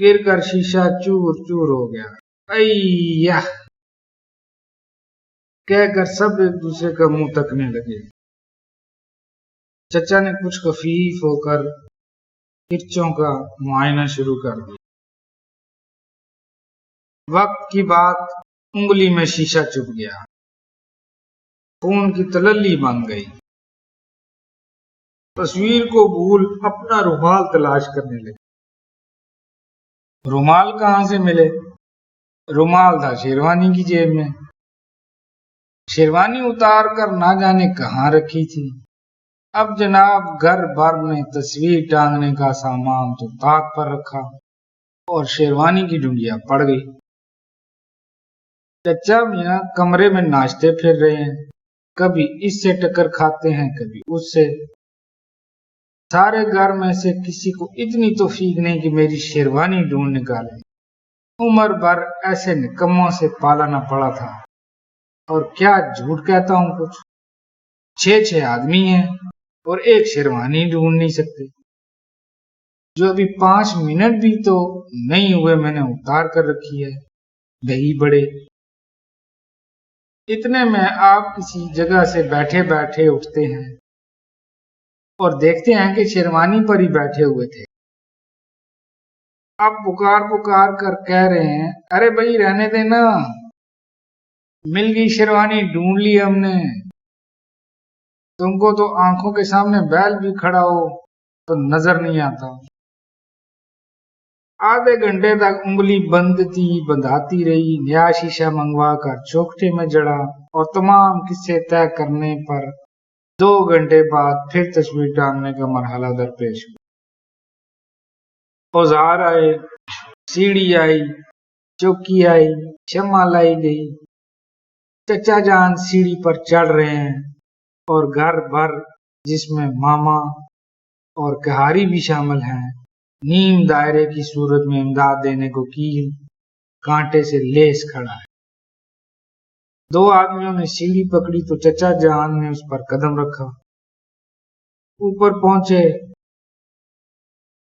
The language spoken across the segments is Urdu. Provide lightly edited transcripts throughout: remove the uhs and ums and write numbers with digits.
گر کر شیشہ چور چور ہو گیا۔ ایہ کہہ کر سب ایک دوسرے کا منہ تکنے لگے۔ چچا نے کچھ خفیف ہو کر کرچوں کا معائنہ شروع کر دیا۔ وقت کی بات انگلی میں شیشہ چبھ گیا، خون کی تللی بن گئی۔ تصویر کو بھول اپنا رومال تلاش کرنے لگے۔ رومال کہاں سے ملے؟ رومال تھا شیروانی کی جیب میں۔ شیروانی اتار کر نہ جانے کہاں رکھی تھی۔ اب جناب گھر بھر میں تصویر ٹانگنے کا سامان تو طاق پر رکھا اور شیروانی کی ڈنڈیا پڑ گئی۔ چچا میاں کمرے میں ناچتے پھر رہے ہیں، کبھی اس سے ٹکر کھاتے ہیں کبھی اس سے۔ سارے گھر میں سے کسی کو اتنی توفیق نہیں کہ میری شیروانی ڈھونڈ نکالے۔ عمر بھر ایسے نکموں سے پالا نہ پڑا تھا، اور کیا جھوٹ کہتا ہوں، کچھ 6 آدمی ہیں اور ایک شیروانی ڈھونڈ نہیں سکتے، جو ابھی 5 منٹ بھی تو نہیں ہوئے میں نے اتار کر رکھی ہے۔ دہی بڑے اتنے میں آپ کسی جگہ سے بیٹھے بیٹھے اٹھتے ہیں اور دیکھتے ہیں کہ شیروانی پر ہی بیٹھے ہوئے تھے۔ اب پکار پکار کر کہہ رہے ہیں، ارے بھائی رہنے دینا، مل گئی شیروانی، ڈھونڈ لی ہم نے۔ تم کو تو آنکھوں کے سامنے بیل بھی کھڑا ہو تو نظر نہیں آتا۔ آدھے گھنٹے تک انگلی بندھاتی رہی، نیا شیشہ منگوا کر چوکھٹے میں جڑا، اور تمام قصے طے کرنے پر 2 گھنٹے بعد پھر تصویر ٹانگنے کا مرحلہ درپیش ہوا۔ اوزار آئے، سیڑھی آئی، چوکی آئی، شمع لائی گئی۔ چچا جان سیڑھی پر چڑھ رہے ہیں اور گھر بھر، جس میں ماما اور کہاری بھی شامل ہیں، نیم دائرے کی صورت میں امداد دینے کو کیل کانٹے سے لیس کھڑا ہے۔ 2 آدمیوں نے سیڑھی پکڑی تو چچا جان نے اس پر قدم رکھا۔ اوپر پہنچے،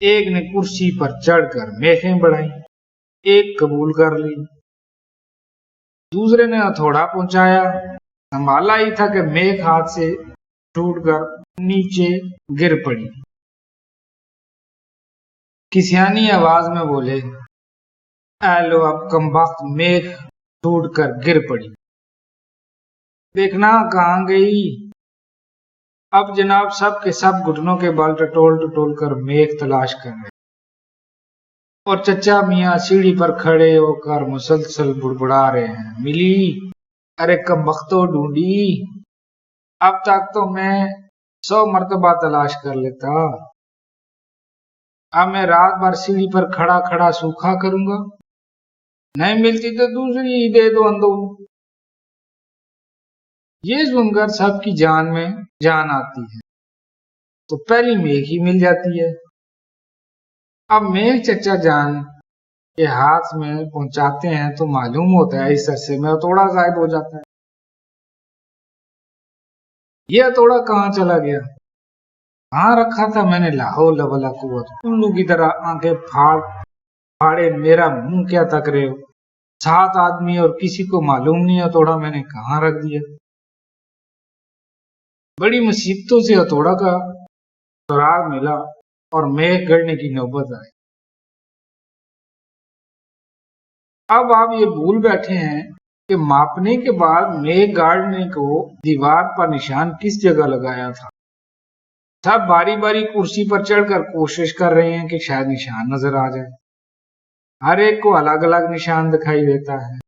ایک نے کرسی پر چڑھ کر میخیں بڑھائیں، ایک قبول کر لی، دوسرے نے ہتھوڑا پہنچایا، سنبھالا ہی تھا کہ میخ ہاتھ سے ٹوٹ کر نیچے گر پڑی۔ کسیانی آواز میں بولے، اے لو اب کمبخت میخ ٹوٹ کر گر پڑی، دیکھنا کہاں گئی۔ اب جناب سب کے سب گھٹنوں کے بل ٹٹول کر میخ تلاش کر رہے، اور چچا میاں سیڑھی پر کھڑے ہو کر مسلسل بڑبڑا رہے ہیں، ملی، ارے کمبختو ڈھونڈی، اب تک تو میں 100 مرتبہ تلاش کر لیتا، اب میں رات بھر سیڑھی پر کھڑا کھڑا سوکھا کروں گا، نہیں ملتی تو دوسری ہی دے دو اندو۔ یہ سن کر سب کی جان میں جان آتی ہے تو پہلی میخ ہی مل جاتی ہے۔ اب میخ چچا جان کے ہاتھ میں پہنچاتے ہیں تو معلوم ہوتا ہے اس عرصے میں ہتھوڑا غائب ہو جاتا ہے۔ یہ ہتھوڑا کہاں چلا گیا؟ کہاں رکھا تھا میں نے؟ لا حول ولا قوت، الو کی طرح آنکھیں پھاڑے میرا منہ کیا تک رہے ہو؟ 7 آدمی اور کسی کو معلوم نہیں ہتھوڑا میں نے کہاں رکھ دیا۔ بڑی مصیبتوں سے ہتھوڑا کا سراغ ملا اور میخ گڑنے کی نوبت آئی۔ اب آپ یہ بھول بیٹھے ہیں کہ ماپنے کے بعد میخ گاڑنے کو دیوار پر نشان کس جگہ لگایا تھا۔ سب باری باری کرسی پر چڑھ کر کوشش کر رہے ہیں کہ شاید نشان نظر آ جائے، ہر ایک کو الگ الگ نشان دکھائی دیتا ہے۔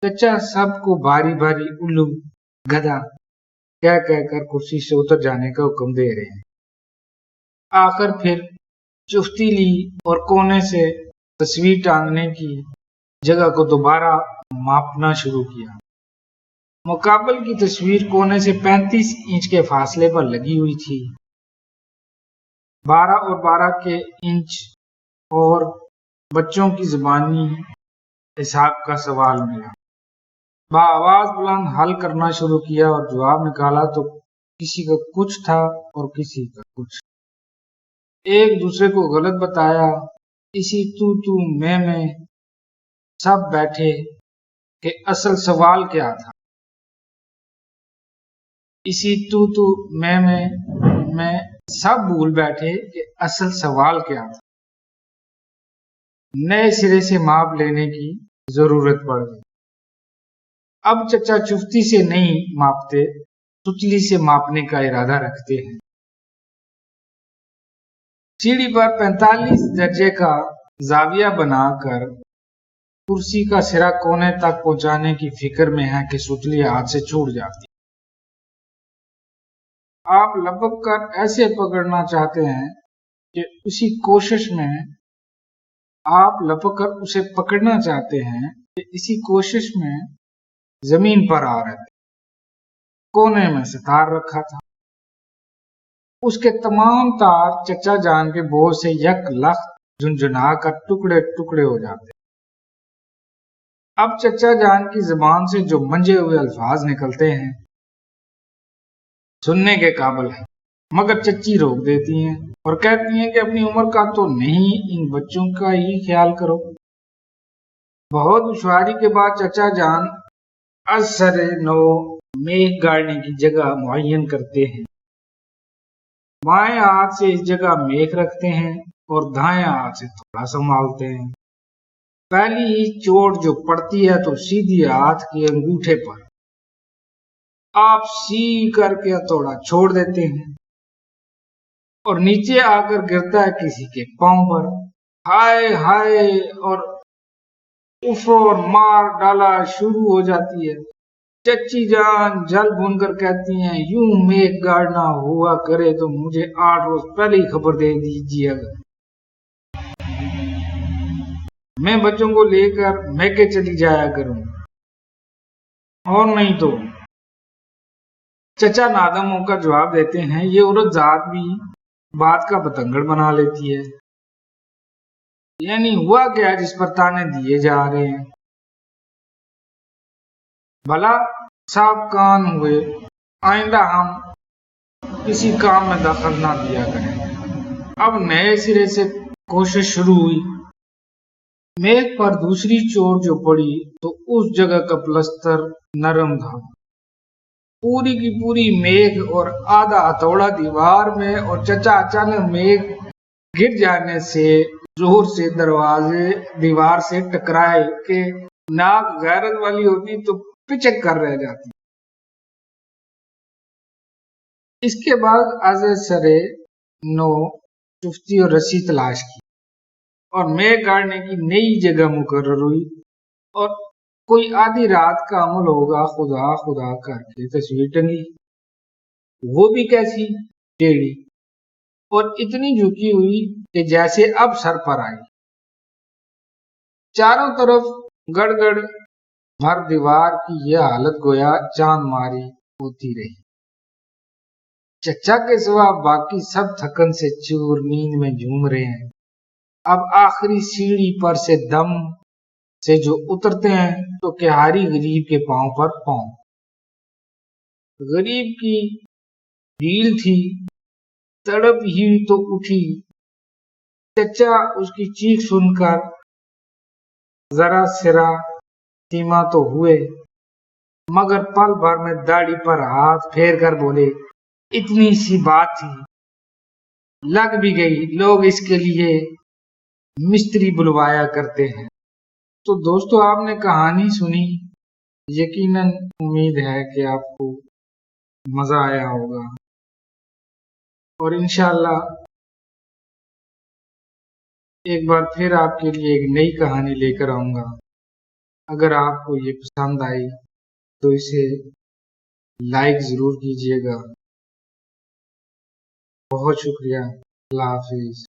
چچا سب کو باری باری الو، گدھا کہہ کر کرسی سے اتر جانے کا حکم دے رہے ہیں۔ آخر پھر چفتی لی اور کونے سے تصویر ٹانگنے کی جگہ کو دوبارہ ماپنا شروع کیا۔ مقابل کی تصویر کونے سے 35 انچ کے فاصلے پر لگی ہوئی تھی۔ 12 اور 12 کے انچ اور بچوں کی زبانی حساب کا سوال ملا۔ بآواز بلند حل کرنا شروع کیا اور جواب نکالا تو کسی کا کچھ تھا اور کسی کا کچھ۔ ایک دوسرے کو غلط بتایا، اسی تو میں سب بیٹھے کہ اصل سوال کیا تھا۔ اسی تو میں سب بھول بیٹھے کہ اصل سوال کیا تھا۔ نئے سرے سے ماپ لینے کی ضرورت پڑ گئی۔ اب چچا چفتی سے نہیں ماپتے، ستلی سے ماپنے کا ارادہ رکھتے ہیں۔ سیڑھی پر 45 درجے کا زاویہ بنا کر کرسی کا سرا کونے تک پہنچانے کی فکر میں ہے کہ ستلی ہاتھ سے چھوٹ جاتی۔ آپ لپک کر ایسے پکڑنا چاہتے ہیں کہ اسی کوشش میں آپ لپک کر اسے پکڑنا چاہتے ہیں کہ اسی کوشش میں زمین پر آ رہے تھے۔ کونے میں سے تار رکھا تھا، اس کے تمام تار چچا جان کے بوجھ سے یک لخت جھنجھنا کر ٹکڑے ٹکڑے ہو جاتے۔ اب چچا جان کی زبان سے جو منجے ہوئے الفاظ نکلتے ہیں سننے کے قابل ہیں، مگر چچی روک دیتی ہیں اور کہتی ہیں کہ اپنی عمر کا تو نہیں، ان بچوں کا ہی خیال کرو۔ بہت دشواری کے بعد چچا جان از سر نو میگھ گاڑنے کی جگہ معین کرتے ہیں۔ بائیں ہاتھ سے اس جگہ میگھ رکھتے ہیں اور دائیں ہاتھ سے تھوڑا سنبھالتے ہیں۔ پہلی ہی چوٹ جو پڑتی ہے تو سیدھی ہاتھ کے انگوٹھے پر آپ سی کر کے ہتھوڑا چھوڑ دیتے ہیں اور نیچے آ کر گرتا ہے کسی کے پاؤں پر۔ ہائے ہائے اور اف اور مار ڈالا شروع ہو جاتی ہے۔ چچی جان جل بھون کر کہتی ہیں، یوں میگھ گاڑنا ہوا کرے تو مجھے 8 روز پہلے ہی خبر دے دیجیے گا، میں بچوں کو لے کر میکے چلی جایا کروں، اور نہیں تو۔ چچا نادم ہو کر جواب دیتے ہیں، یہ عورت ذات بھی بات کا بتنگڑ بنا لیتی ہے، یعنی ہوا کیا جس پر تانے دیے جا رہے ہیں۔ بھلا صاحب کان ہوئے، آئندہ ہم کسی کام میں دخل نہ دیا کریں۔ اب نئے سرے سے کوشش شروع ہوئی۔ میگھ پر دوسری چوٹ جو پڑی تو اس جگہ کا پلستر نرم تھا، پوری کی پوری میگھ اور آدھا ہتھوڑا دیوار میں، اور چچا اچانک میگھ گر جانے سے زور سے دیوار سے ٹکرائے کہ ناک غیرت والی ہوتی تو پچک کر رہ جاتی۔ اس کے بعد از سرے نو چفتی اور رسی تلاش کی اور میگھ گاڑنے کی نئی جگہ مقرر ہوئی، اور کوئی آدھی رات کا عمل ہوگا، خدا خدا کر کے تصویر ٹنگی، وہ بھی کیسی ٹیڑھی اور اتنی جھکی ہوئی کہ جیسے اب سر پر آئی۔ چاروں طرف گڑ گڑ بھر دیوار کی یہ حالت گویا چاند ماری ہوتی رہی۔ چچا کے سوا باقی سب تھکن سے چور نیند میں جھوم رہے ہیں۔ اب آخری سیڑھی پر سے دم سے جو اترتے ہیں تو کہاری غریب کے پاؤں پر پاؤں۔ غریب کی ڈھیل تھی، تڑپ ہی تو اٹھی۔ چچا اس کی چیخ سن کر ذرا سرا سیما تو ہوئے، مگر پل بھر میں داڑھی پر ہاتھ پھیر کر بولے، اتنی سی بات تھی، لگ بھی گئی، لوگ اس کے لیے مستری بلوایا کرتے ہیں۔ تو دوستو آپ نے کہانی سنی، یقیناً امید ہے کہ آپ کو مزہ آیا ہوگا، اور انشاءاللہ ایک بار پھر آپ کے لیے ایک نئی کہانی لے کر آؤں گا۔ اگر آپ کو یہ پسند آئی تو اسے لائک ضرور کیجیے گا۔ بہت شکریہ، اللہ حافظ۔